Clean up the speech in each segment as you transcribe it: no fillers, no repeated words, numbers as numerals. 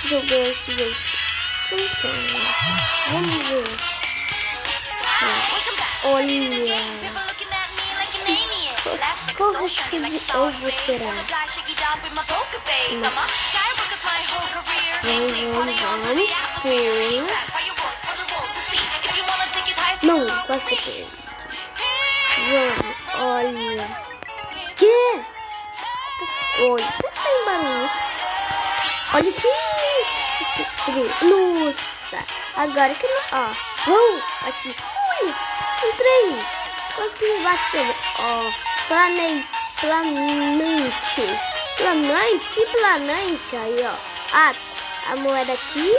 jogar esse jogo. Então, vamos ver. Olha. Qual recorde ovo será? Não, quase que eu tenho. Vamos, olha. Que? Olha, tem barulho. Olha aqui. Nossa. Agora que não. Ó. Bati. Ui, entrei. Quase que me bateu. Ó. Planante. Que planante? Aí, ó. A moeda aqui.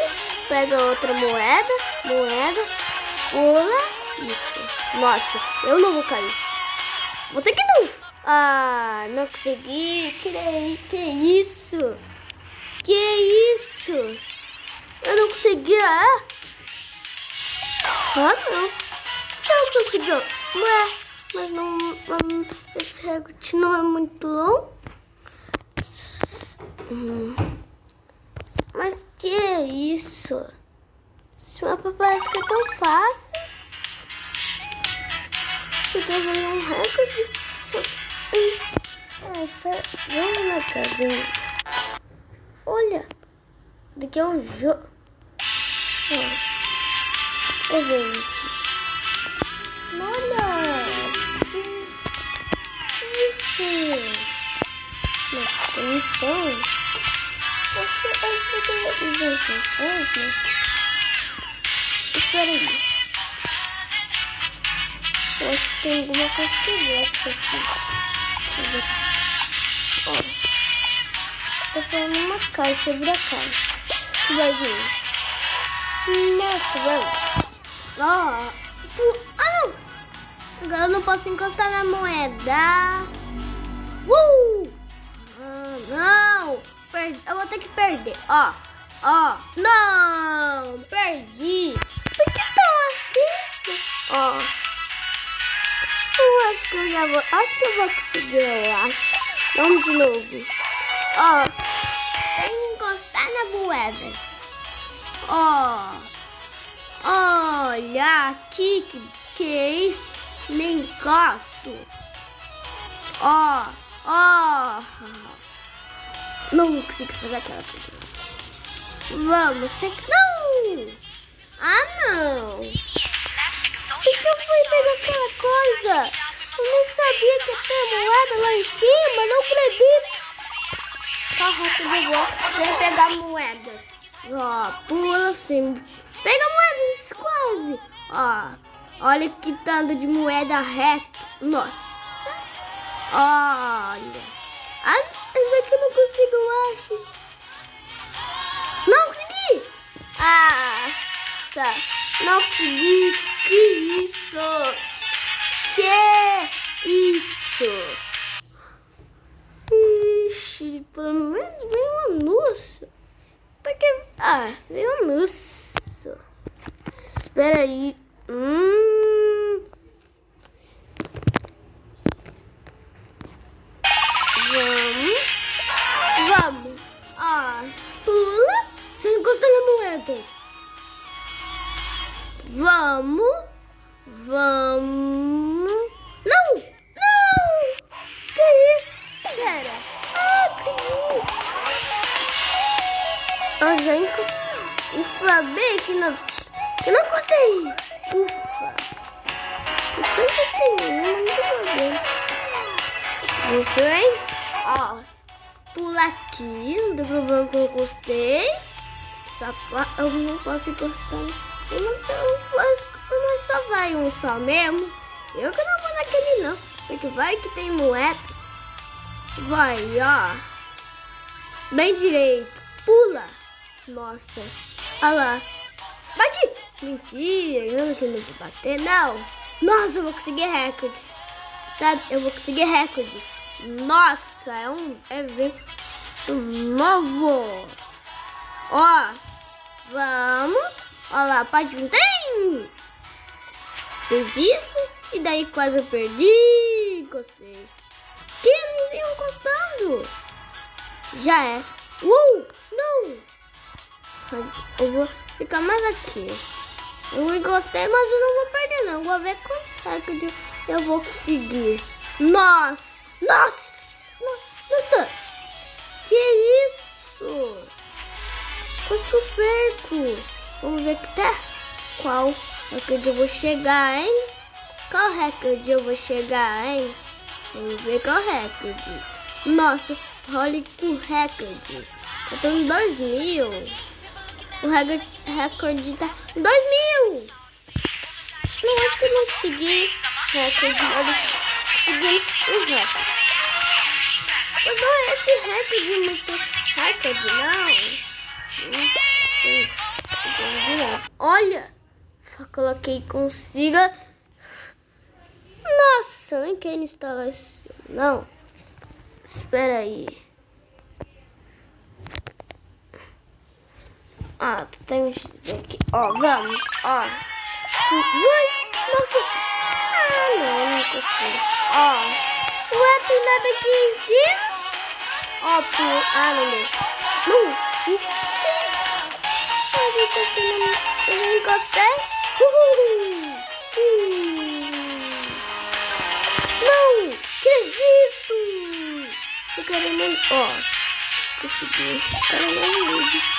Pega outra moeda. Pula. Isso. Nossa, eu não vou cair. Vou ter que não. Não consegui. Que isso? Eu não consegui. Não. Não consegui. Ué, mas não. Esse recorde não é muito longo. Mas que é isso? Esse mapa parece que é tão fácil. Eu tava em um recorde. Espera. Vamos na casinha. Olha. Daqui é o jogo. Eventos. Olha. Que isso? Nossa, tem missão. Acho que tem as missões, né? Espera aí. Eu acho que tem alguma coisa que eu gosto aqui. Olha. Tô falando uma caixa, abre a caixa. Que vai vir. Nossa, vamos. Não! Agora eu não posso encostar na moeda. Não! Eu vou ter que perder. Não! Perdi. Por que tá assim? Eu acho que eu já vou. Acho que eu vou conseguir, eu acho. Vamos de novo. Sem encostar nas moedas. Olha aqui que é isso? Nem encosto. Não consigo fazer aquela coisa. Vamos. Não! Não! Por que eu fui pegar aquela coisa? Eu nem sabia que ia ter moeda lá em cima. Não acredito. Tá rápido igual. Sem pegar moedas. Pula assim. Pega moedas quase. Olha que tanto de moeda reto. Nossa. Olha. Esse daqui eu não consigo, eu acho. Não consegui. Não consegui. Que isso? Ixi, pelo menos veio um anúncio. Porque, veio um anúncio. Espera aí. Vamos. Pula sem encostar nas moedas. Vamos. Não! Que isso? Pera. Consegui. Ufa, bem que não encostei. Ufa. Eu encostei, não tô vendo. Isso, hein? Pula aqui, não tem problema que eu encostei. Eu não posso encostar. Mas só vai um só mesmo. Eu que não vou naquele não. Porque vai que tem moeda. Vai, bem direito. Pula. Nossa. Olha lá. Bati. Mentira. Eu que não vou bater, não. Nossa, eu vou conseguir recorde. Sabe? Eu vou conseguir recorde. Nossa, é um evento novo. Vamos. Olha lá, pode vir trem. Fiz isso e daí quase eu perdi. Encostei. Que não vinha encostando. Já é. Não. Mas eu vou ficar mais aqui. Eu encostei, mas eu não vou perder não. Vou ver quantos recordes eu vou conseguir. Nossa! Nossa! Nossa! Que isso? Quase que eu perco. Vamos ver que tá. Qual recorde eu vou chegar, hein? Qual recorde eu vou chegar, hein? Vamos ver qual recorde. Nossa, olha o recorde. Eu tô em 2000. O recorde tá em 2000. Não, acho que eu não consegui recorde. Olha, consegui um recorde. Mas não é esse recorde muito recorde, não. Olha, só coloquei consiga. Nossa, eu nem quero instalar isso. Não. Espera aí. Tem um X aqui. Vamos. Vai. Nossa. Não consegui. Ué, tem nada aqui em cima? Não deu. Não. Eu encostei. Não acredito. Eu quero mais. Consegui. Eu quero mais.